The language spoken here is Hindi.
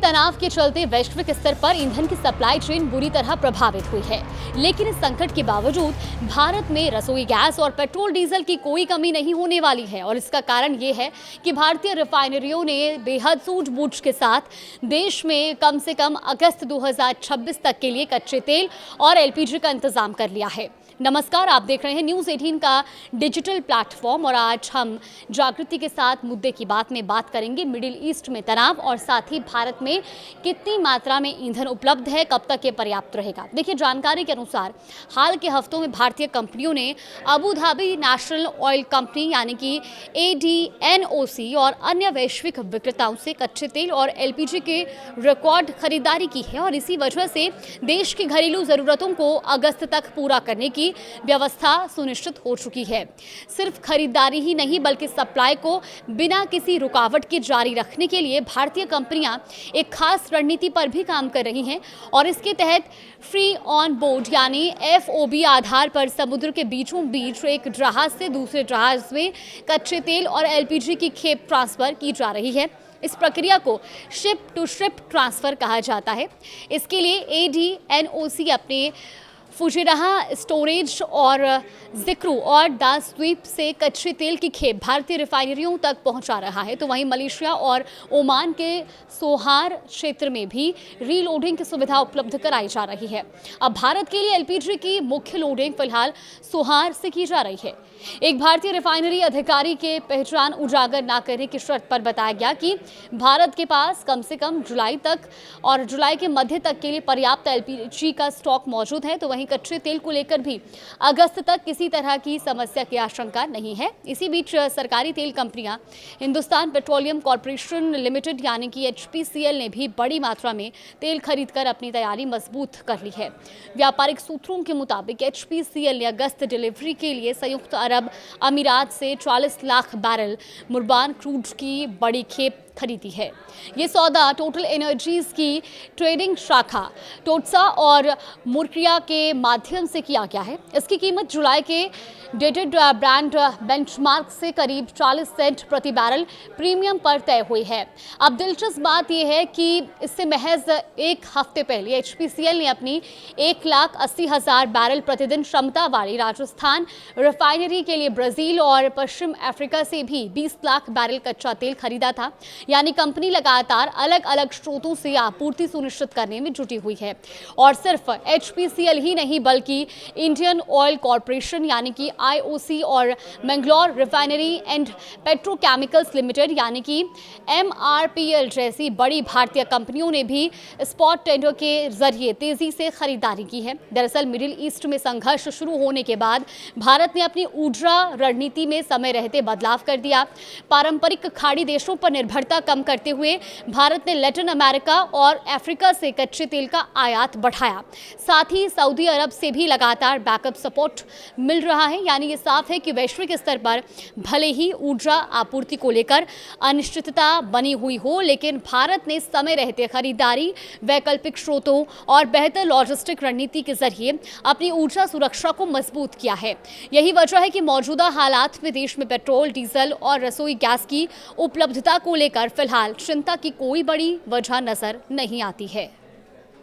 तनाव के चलते वैश्विक स्तर पर ईंधन की सप्लाई चेन बुरी तरह प्रभावित हुई है। लेकिन इस संकट के बावजूद भारत में रसोई गैस और पेट्रोल डीजल की कोई कमी नहीं होने वाली है और इसका कारण ये है कि भारतीय रिफाइनरियों ने बेहद सूझबूझ के साथ देश में कम से कम अगस्त 2026 तक के लिए कच्चे तेल और एलपीजी का इंतजाम कर लिया है। नमस्कार, आप देख रहे हैं न्यूज़ 18 का डिजिटल प्लेटफॉर्म और आज हम जागृति के साथ मुद्दे की बात में बात करेंगे मिडिल ईस्ट में तनाव और साथ ही भारत में कितनी मात्रा में ईंधन उपलब्ध है, कब तक ये पर्याप्त रहेगा। देखिए, जानकारी के अनुसार हाल के हफ्तों में भारतीय कंपनियों ने Abu Dhabi national oil company यानी कि ADNOC और अन्य वैश्विक विक्रेताओं से कच्चे तेल और एलपीजी के रिकॉर्ड खरीदारी की है और इसी वजह से देश की घरेलू ज़रूरतों को अगस्त तक पूरा करने की व्यवस्था सुनिश्चित हो चुकी है। सिर्फ खरीदारी ही नहीं बल्कि सप्लाई को बिना किसी रुकावट के जारी रखने के लिए भारतीय कंपनियां एक खास रणनीति पर भी काम कर रही हैं और इसके तहत फ्री ऑन बोर्ड यानी FOB आधार पर समुद्र के बीचों बीच एक जहाज से दूसरे जहाज में कच्चे तेल और एलपीजी की खेप ट्रांसफर की जा रही है। इस प्रक्रिया को शिप टू शिप ट्रांसफर कहा जाता है। इसके लिए ADNOC अपने फुजिराहा स्टोरेज और जिक्रू और दास द्वीप से कच्चे तेल की खेप भारतीय रिफाइनरियों तक पहुंचा रहा है, तो वहीं मलेशिया और ओमान के सोहार क्षेत्र में भी रीलोडिंग की सुविधा उपलब्ध कराई जा रही है। अब भारत के लिए एलपीजी की मुख्य लोडिंग फिलहाल सोहार से की जा रही है। एक भारतीय रिफाइनरी अधिकारी के पहचान उजागर न करने की शर्त पर बताया गया कि भारत के पास कम से कम जुलाई तक और जुलाई के मध्य तक के लिए पर्याप्त एलपीजी का स्टॉक मौजूद है, तो वहीं कच्चे तेल को लेकर भी अगस्त तक किसी तरह की समस्या की आशंका नहीं है। इसी बीच सरकारी तेल कंपनियां हिंदुस्तान पेट्रोलियम कॉर्पोरेशन लिमिटेड यानी कि HPCL ने भी बड़ी मात्रा में तेल खरीदकर अपनी तैयारी मजबूत कर ली है। व्यापारिक सूत्रों के मुताबिक HPCL ने अगस्त डिलीवरी के लिए संयुक्त अरब अमीरात से 40 लाख बैरल मुर्बान क्रूड की बड़ी खेप खरीदी है। ये सौदा टोटल एनर्जीज की ट्रेडिंग शाखा टोटसा और मुर्किया के माध्यम से किया गया है। इसकी कीमत जुलाई के डेटेड ब्रांड बेंचमार्क से करीब 40 सेंट प्रति बैरल प्रीमियम पर तय हुई है। अब दिलचस्प बात यह है कि इससे महज एक हफ्ते पहले HPCL ने अपनी 1,80,000 बैरल प्रतिदिन क्षमता वाली राजस्थान रिफाइनरी के लिए ब्राजील और पश्चिम अफ्रीका से भी 20 लाख बैरल कच्चा तेल खरीदा था। यानी कंपनी लगातार अलग अलग स्रोतों से आपूर्ति सुनिश्चित करने में जुटी हुई है और सिर्फ HPCL ही नहीं बल्कि इंडियन ऑयल कॉर्पोरेशन यानी कि IOC और Mangalore refinery and petrochemicals limited यानी कि MRPL जैसी बड़ी भारतीय कंपनियों ने भी स्पॉट टेंडर के जरिए तेजी से खरीदारी की है। दरअसल मिडिल ईस्ट में संघर्ष शुरू होने के बाद भारत ने अपनी ऊर्जा रणनीति में समय रहते बदलाव कर दिया। पारंपरिक खाड़ी देशों पर निर्भरता कम करते हुए भारत ने लैटिन अमेरिका और अफ्रीका से कच्चे तेल का आयात बढ़ाया। साथ ही सऊदी अरब से भी लगातार बैकअप सपोर्ट मिल रहा है। यानी ये साफ है कि वैश्विक स्तर पर भले ही ऊर्जा आपूर्ति को लेकर अनिश्चितता बनी हुई हो, लेकिन भारत ने समय रहते खरीदारी, वैकल्पिक स्रोतों और बेहतर लॉजिस्टिक रणनीति के जरिए अपनी ऊर्जा सुरक्षा को मजबूत किया है। यही वजह है कि मौजूदा हालात में देश में पेट्रोल, डीजल और रसोई गैस की उपलब्धता को लेकर फिलहाल चिंता की कोई बड़ी वजह नजर नहीं आती है।